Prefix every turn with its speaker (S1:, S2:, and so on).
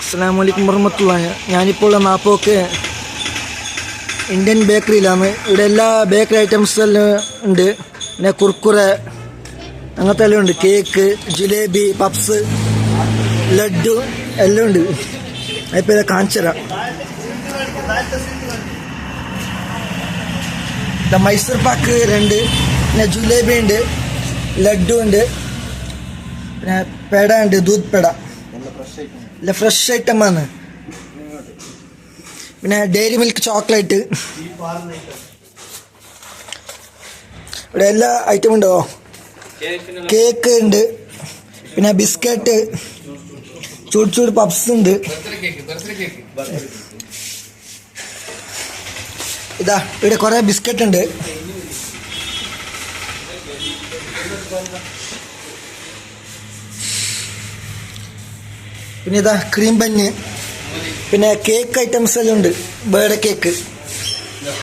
S1: അസ്സലാമു അലൈക്കും വറഹ്മത്തുള്ളാഹി. ഞാനിപ്പോൾ നാപ്പോക്ക് ഇന്ത്യൻ ബേക്കറിയിലാണ്. ഇവിടെ എല്ലാ ബേക്കറി ഐറ്റംസ് എല്ലാം ഉണ്ട്. പിന്നെ കുർക്കുറെ അങ്ങനത്തെ എല്ലാം ഉണ്ട്. കേക്ക്, ജിലേബി, പപ്സ്, ലഡ്ഡു എല്ലാം ഉണ്ട്. അതിപ്പോൾ ഇത് കാണിച്ചു തരാം. മൈസൂർ പാക്ക് 2, പിന്നെ ജിലേബി ഉണ്ട്, ലഡ്ഡു ഉണ്ട്, പിന്നെ പേട ഉണ്ട്, ദൂത് പേട അല്ല ഫ്രഷ് ഐറ്റമാണ്. പിന്നെ ഡെയറി മിൽക്ക് ചോക്ലേറ്റ്, ഇവിടെ എല്ലാ ഐറ്റം ഉണ്ടോ. കേക്ക് ഉണ്ട്, പിന്നെ ബിസ്ക്കറ്റ്, ചൂട് ചൂട് പപ്സ് ഉണ്ട്. ഇതാ ഇവിടെ കുറെ ബിസ്ക്കറ്റ് ഉണ്ട്. പിന്നെ ഇതാ ക്രീം ബന്ന്, പിന്നെ കേക്ക് ഐറ്റംസ് എല്ലാം ഉണ്ട്. Birthday cake.